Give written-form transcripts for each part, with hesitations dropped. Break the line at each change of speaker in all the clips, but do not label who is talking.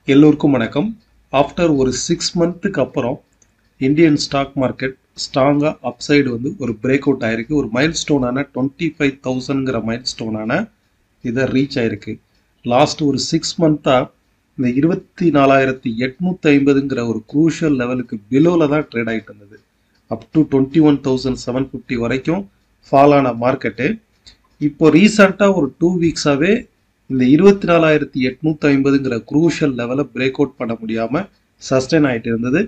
எல்லோருக்கும் வணக்கம். ஆஃப்டர் ஒரு 6 மந்த்துக்கு அப்புறம் இந்தியன் ஸ்டாக் மார்க்கெட் ஸ்ட்ராங்காக அப்சைடு வந்து ஒரு பிரேக் அவுட் ஆயிருக்கு. ஒரு மைல் ஸ்டோனான 25,000ங்கிற மைல் ஸ்டோனான இதை ரீச் ஆயிருக்கு. லாஸ்ட் ஒரு 6 மந்த்தாக இந்த 24,850ங்கிற ஒரு குரூஷியல் லெவலுக்கு பிலோவில் தான் ட்ரேட் ஆகிட்டு இருந்தது. அப் டு 21,750 வரைக்கும் ஃபால் ஆன மார்க்கெட்டு இப்போ ரீசெண்டாக ஒரு 2 வீக்ஸாகவே இந்த 24,850ங்கிற குரூஷியல் லெவலை பிரேக் அவுட் பண்ண முடியாமல் சஸ்டெயின் ஆகிட்டு இருந்தது.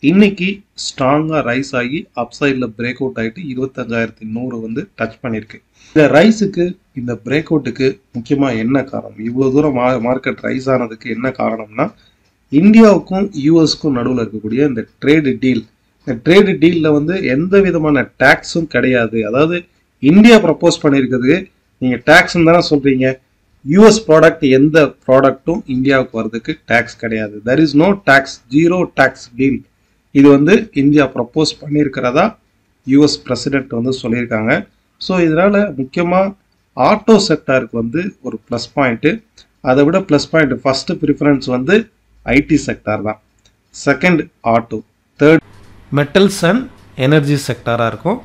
இன்னைக்கு ஸ்ட்ராங்காக ரைஸ் ஆகி அப்சைடில் பிரேக் அவுட் ஆகிட்டு 25,100 வந்து டச் பண்ணியிருக்கு. இந்த ரைஸுக்கு இந்த பிரேக் அவுட்டுக்கு முக்கியமாக என்ன காரணம்? இவ்வளோ தூரம் மார்க்கெட் ரைஸ் ஆனதுக்கு என்ன காரணம்னா, இந்தியாவுக்கும் யூஎஸ்க்கும் நடுவில் இருக்கக்கூடிய இந்த ட்ரேடு டீல். இந்த ட்ரேடு டீலில் வந்து எந்த விதமான டேக்ஸும் கிடையாது. அதாவது இந்தியா ப்ரப்போஸ் பண்ணியிருக்கிறதுக்கு நீங்கள் டேக்ஸ்ன்னு தானே சொல்கிறீங்க. யூஎஸ் ப்ராடக்ட் எந்த ப்ராடக்ட்டும் இந்தியாவுக்கு வர்றதுக்கு டேக்ஸ் கிடையாது. There is no tax, zero tax deal. இது வந்து இந்தியா ப்ரப்போஸ் பண்ணியிருக்கிறதா யூஎஸ் பிரசிடென்ட் வந்து சொல்லியிருக்காங்க. ஸோ இதனால் முக்கியமாக ஆட்டோ செக்டாருக்கு வந்து ஒரு ப்ளஸ் பாயிண்ட்டு. அதை விட ப்ளஸ் பாயிண்ட் ஃபஸ்ட்டு ப்ரிஃபரன்ஸ் வந்து ஐடி செக்டார் தான், second auto, third metals and energy செக்டாராக இருக்கும்.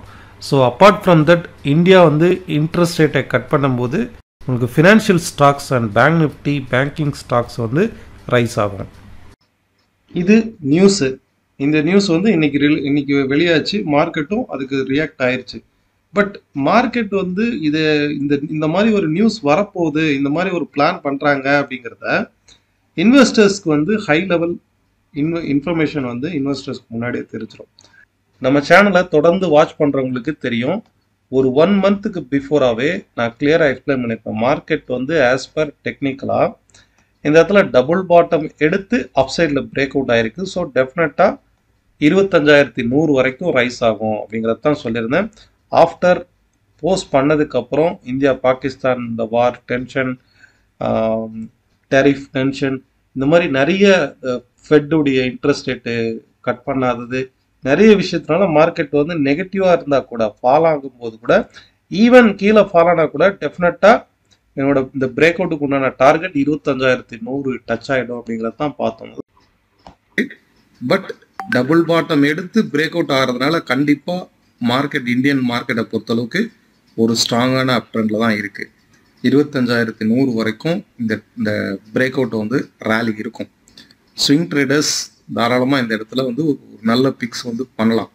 So apart from that India வந்து இன்ட்ரெஸ்ட் ரேட்டை கட் பண்ணும்போது உங்களுக்கு financial stocks and bank Nifty banking stocks வந்து ரைஸ் ஆகும். இது நியூஸு. இந்த நியூஸ் வந்து இன்னைக்கு வெளியாச்சு. மார்க்கெட்டும் அதுக்கு ரியாக்ட் ஆயிடுச்சு. பட் மார்க்கெட் வந்து இந்த மாதிரி ஒரு நியூஸ் வரப்போகுது, இந்த மாதிரி ஒரு பிளான் பண்ணுறாங்க அப்படிங்கிறத இன்வெஸ்டர்ஸ்க்கு வந்து ஹை லெவல் இன்ஃபர்மேஷன் வந்து இன்வெஸ்டர்ஸ்க்கு முன்னாடியே தெரிஞ்சிடும். நம்ம சேனலை தொடர்ந்து வாட்ச் பண்ணுறவங்களுக்கு தெரியும். ஒரு 1 மந்த்துக்கு பிஃபோராகவே நான் கிளியராக எக்ஸ்பிளைன் பண்ணியிருப்பேன். மார்க்கெட் வந்து ஆஸ் பர் டெக்னிக்கலாக இந்த இடத்துல டபுள் பாட்டம் எடுத்து அப்சைடில் பிரேக் அவுட் ஆகிருக்கு. ஸோ டெஃபினட்டாக 25,100 வரைக்கும் ரைஸ் ஆகும் அப்படிங்கிறது தான் சொல்லியிருந்தேன். ஆஃப்டர் போஸ்ட் பண்ணதுக்கப்புறம் இந்தியா பாகிஸ்தான் இந்த வார் டென்ஷன், டெரிஃப் டென்ஷன், இந்த மாதிரி நிறைய ஃபெட்டுடைய இன்ட்ரெஸ்ட் ரேட்டு கட் பண்ணாதது, நிறைய விஷயத்தினால மார்க்கெட் வந்து நெகட்டிவாக இருந்தால் கூட, ஃபால் ஆகும்போது கூட, ஈவன் கீழே ஃபால் ஆனால் கூட டெஃபினட்டாக என்னோட இந்த பிரேக் அவுட்டுக்கு உண்டான டார்கெட் 25,100 டச் ஆகிடும் அப்படிங்கிறத தான் பார்த்தோம். பட் டபுள் பாட்டம் எடுத்து பிரேக் அவுட் ஆகிறதுனால கண்டிப்பாக மார்க்கெட், இந்தியன் மார்க்கெட்டை பொறுத்தளவுக்கு ஒரு ஸ்ட்ராங்கான அப் ட்ரெண்டில் தான் இருக்குது. 25,100 வரைக்கும் இந்த பிரேக் அவுட் வந்து ரேலி இருக்கும். ஸ்விங் ட்ரேடர்ஸ் தாராளமாக இந்த இடத்துல வந்து ஒரு நல்ல பிக்ஸ் வந்து பண்ணலாம்.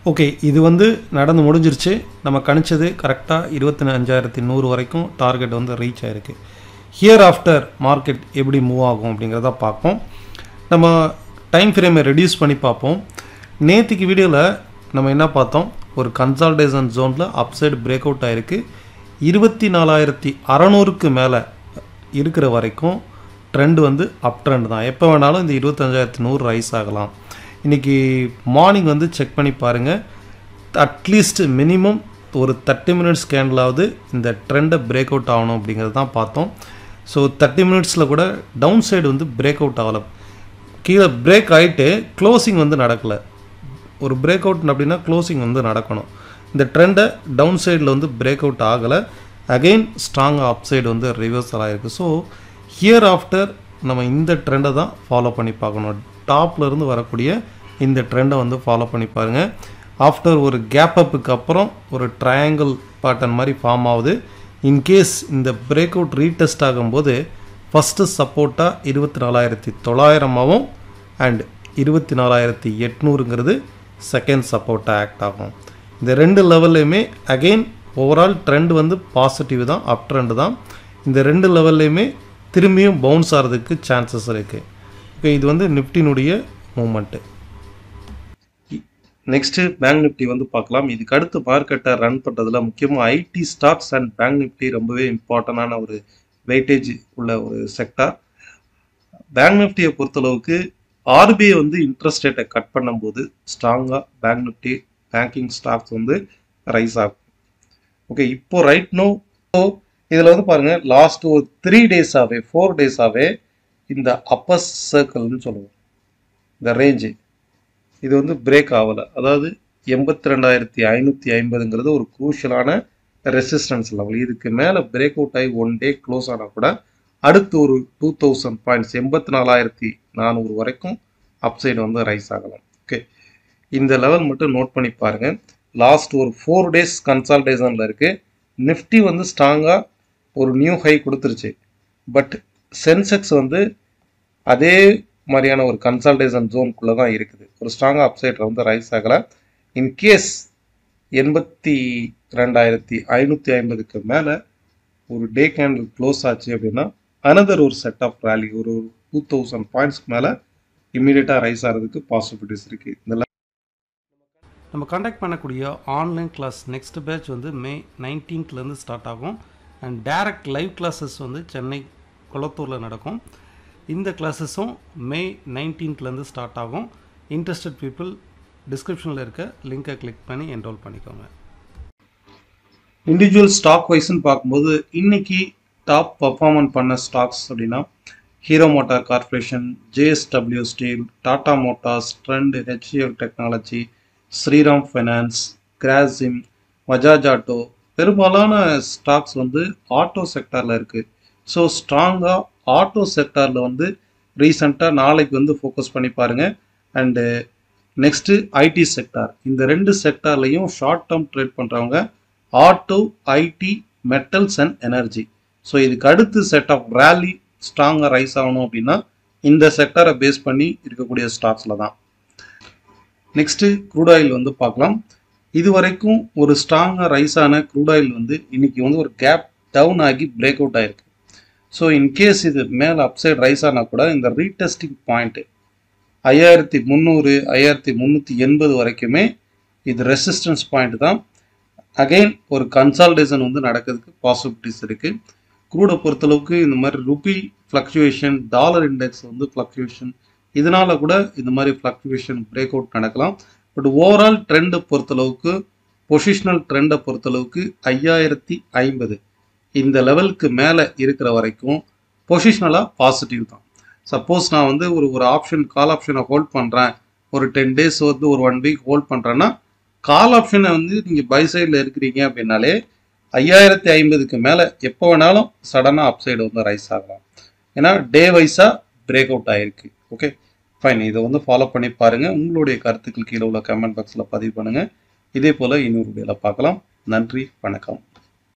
ஓகே, இது வந்து நடந்து முடிஞ்சிருச்சு. நம்ம கணிச்சது கரெக்டாக 25,100 வரைக்கும் டார்கெட் வந்து ரீச் ஆகிருக்கு. ஹியர் ஆஃப்டர் மார்க்கெட் எப்படி மூவ் ஆகும் அப்படிங்கிறத பார்ப்போம். நம்ம டைம் ஃப்ரேமை ரெடியூஸ் பண்ணி பார்ப்போம். நேற்றுக்கு வீடியோவில் நம்ம என்ன பார்த்தோம்? ஒரு கன்சால்டேஷன் ஜோனில் அப்சைடு பிரேக் அவுட் ஆகிருக்கு. 24,600க்கு மேலே இருக்கிற வரைக்கும் ட்ரெண்ட் வந்து அப் ட்ரெண்ட் தான். எப்போ வேணாலும் இந்த 25,100 ரைஸ் ஆகலாம். இன்றைக்கி மார்னிங் வந்து செக் பண்ணி பாருங்கள். அட்லீஸ்ட் மினிமம் ஒரு 30 மினிட்ஸ் கேண்டிலாவது இந்த ட்ரெண்டை பிரேக் அவுட் ஆகணும் அப்படிங்கிறது தான் பார்த்தோம். ஸோ 30 மினிட்ஸில் கூட டவுன் சைடு வந்து பிரேக் அவுட் ஆகலை. கீழே பிரேக் ஆகிட்டு க்ளோசிங் வந்து நடக்கலை. ஒரு பிரேக் அவுட் அப்படின்னா க்ளோசிங் வந்து நடக்கணும். இந்த ட்ரெண்டை டவுன் சைடில் வந்து பிரேக் அவுட் ஆகலை. அகெயின் ஸ்ட்ராங்காக அப் சைடு வந்து ரிவர்சல் ஆகிருக்கு. ஸோ ஹியர் ஆஃப்டர் நம்ம இந்த ட்ரெண்டை தான் ஃபாலோ பண்ணி பார்க்கணும். டாப்லேருந்து வரக்கூடிய இந்த ட்ரெண்டை வந்து ஃபாலோ பண்ணி பாருங்கள். ஆஃப்டர் ஒரு கேப் அப்புக்கு அப்புறம் ஒரு ட்ரையாங்கிள் பேட்டர்ன் மாதிரி ஃபார்ம் ஆகுது. இன்கேஸ் இந்த பிரேக் அவுட் ரீடெஸ்ட் ஆகும்போது ஃபஸ்ட்டு சப்போர்ட்டாக 24,900 அண்ட் 24,800ங்கிறது செகண்ட் சப்போர்ட்டாக ஆக்ட் ஆகும். இந்த ரெண்டு லெவல்லையுமே அகெயின் ஓவரால் ட்ரெண்ட் வந்து பாசிட்டிவ் தான், அப் ட்ரெண்டு தான். இந்த ரெண்டு லெவல்லையுமே திரும்பியும் பவுன்ஸ் ஆகிறதுக்கு சான்சஸ் இருக்குது. ஓகே, இது வந்து நிஃப்டினுடைய மூமெண்ட்டு. நெக்ஸ்ட்டு பேங்க் நிஃப்டி வந்து பார்க்கலாம். இதுக்கு அடுத்து மார்க்கெட்டை ரன் பண்ணுறதுல முக்கியமாக ID stocks and bank Nifty ரொம்பவே இம்பார்ட்டண்டான ஒரு வெயிட்டேஜ் உள்ள ஒரு செக்டார். பேங்க் நிஃப்டியை பொறுத்தளவுக்கு ஆர்பிஐ வந்து இன்ட்ரெஸ்ட் ரேட்டை கட் பண்ணும்போது ஸ்ட்ராங்காக பேங்க் நிஃப்டி பேங்கிங் ஸ்டாக்ஸ் வந்து ரைஸ் ஆகும். ஓகே, இப்போ ரைட் நோ இதில் வந்து பாருங்கள், லாஸ்ட் ஒரு 3 டேஸாகவே 4 டேஸாகவே இந்த அப்பர் சர்க்கிள்னு சொல்லுவோம், இந்த ரேஞ்சு இது வந்து பிரேக் ஆகலை. அதாவது 82,550ங்கிறது ஒரு குரூஷியலான ரெசிஸ்டன்ஸ் லெவல். இதுக்கு மேலே பிரேக் அவுட் ஆகி 1 டே க்ளோஸ் ஆனால் கூட அடுத்து ஒரு 2000 பாயிண்ட்ஸ் 84,400 வரைக்கும் அப்சைடு வந்து ரைஸ் ஆகலாம். ஓகே, இந்த லெவல் மட்டும் நோட் பண்ணி பாருங்க. லாஸ்ட் ஒரு 4 days கன்சால்டேஷன்ல இருக்கு. நிஃப்டி வந்து ஸ்ட்ராங்கா ஒரு நியூ ஹை கொடுத்துருச்சு. பட் சென்செக்ஸ் வந்து அதே மாதிரியான ஒரு கன்சால்டேஷன் ஜோனுக்குள்ள தான் இருக்குது. ஒரு ஸ்ட்ராங்கா அப்சைட்ல வந்து ரைஸ் ஆகல. இன்கேஸ் 82,550க்கு மேல ஒரு டே கேண்டில் க்ளோஸ் ஆச்சு அப்படின்னா அனதர் ஒரு செட் ஆஃப் ரேலி ஒரு 2000 பாயிண்ட்ஸ்க்கு மேல இமீடியட்டா ரைஸ் ஆகிறதுக்கு பாசிபிலிட்டிஸ் இருக்கு.
நம்ம கண்டக்ட் பண்ணக்கூடிய ஆன்லைன் கிளாஸ் நெக்ஸ்ட் பேட்ச் வந்து மே 19th ஸ்டார்ட் ஆகும். அண்ட் டைரக்ட் லைவ் கிளாஸஸ் வந்து சென்னை கொளத்தூரில் நடக்கும். இந்த கிளாஸஸும் மே 19th ஸ்டார்ட் ஆகும். இன்ட்ரெஸ்டட் பீப்புள் டிஸ்கிரிப்ஷனில் இருக்க லிங்கை கிளிக் பண்ணி என்ரோல் பண்ணிக்கோங்க.
இண்டிவிஜுவல் ஸ்டாக் வைஸ்ன்னு பார்க்கும்போது இன்னைக்கு டாப் பர்ஃபார்மன்ஸ் பண்ண ஸ்டாக்ஸ் அப்படின்னா hero motor corporation, JSW steel, Tata motors, trent, HCL technology, Shriram finance, Grasim, Bajaj auto. பெரும்பாலான ஸ்டாக்ஸ் வந்து ஆட்டோ செக்டாரில் இருக்குது. ஸோ ஸ்ட்ராங்காக ஆட்டோ செக்டாரில் வந்து ரீசெண்டாக நாளைக்கு வந்து ஃபோக்கஸ் பண்ணி பாருங்கள். And next IT sector. இந்த 2 செக்டார்லையும் ஷார்ட் டேர்ம் ட்ரேட் பண்ணுறவங்க auto, IT, metals and energy. So இதுக்கு அடுத்து செட் ஆஃப் ரேலி ஸ்ட்ராங்காக ரைஸ் ஆகணும் அப்படின்னா இந்த செக்டாரை பேஸ் பண்ணி இருக்கக்கூடிய ஸ்டாக்ஸில் தான். நெக்ஸ்ட்டு க்ரூட் ஆயில் வந்து பார்க்கலாம். இது வரைக்கும் ஒரு ஸ்ட்ராங்காக ரைஸ் ஆன க்ரூட் ஆயில் வந்து இன்னைக்கு வந்து ஒரு கேப் டவுன் ஆகி பிரேக் அவுட் ஆயிருக்கு. ஸோ இன்கேஸ் இது மேலே அப்சைட் ரைஸ் ஆனால் கூட இந்த ரீடெஸ்டிங் பாயிண்ட்டு 5300, 5380 வரைக்குமே இது ரெசிஸ்டன்ஸ் பாயிண்ட் தான். அகெயின் ஒரு கன்சால்டேஷன் வந்து நடக்கிறதுக்கு பாசிபிலிட்டிஸ் இருக்குது. க்ரூடை பொறுத்தளவுக்கு இந்த மாதிரி ருபி ஃப்ளக்சுவேஷன், டாலர் இண்டெக்ஸ் வந்து ஃப்ளக்சுவேஷன், இதனால கூட இந்த மாதிரி ஃப்ளக்சுவேஷன் பிரேக் அவுட் நடக்கலாம். பட் ஓவரால் ட்ரெண்டை பொறுத்தளவுக்கு, பொசிஷனல் ட்ரெண்டை பொறுத்தளவுக்கு 5050 இந்த லெவலுக்கு மேலே இருக்கிற வரைக்கும் பொசிஷனலாக பாசிட்டிவ் தான். சப்போஸ் நான் வந்து ஒரு ஆப்ஷன், கால் ஆப்ஷனை ஹோல்ட் பண்ணுறேன், ஒரு 10 days வந்து ஒரு 1 week ஹோல்ட் பண்ணுறேன்னா கால் ஆப்ஷனை வந்து நீங்கள் பை சைடில் இருக்கிறீங்க அப்படின்னாலே 5050க்கு மேலே எப்போ வேணாலும் சடனாக அப்சைடு வந்து ரைஸ் ஆகலாம். ஏன்னா டே வைஸாக பிரேக் அவுட் ஆகிருக்கு. ஓகே ஃபைன், இதை வந்து ஃபாலோ பண்ணி பாருங்கள். உங்களுடைய கருத்துக்கள் கீழே உள்ள கமெண்ட் பாக்ஸில் பதிவு பண்ணுங்கள். இதே போல் இன்னொரு வீடியோவில் பார்க்கலாம். நன்றி, வணக்கம்.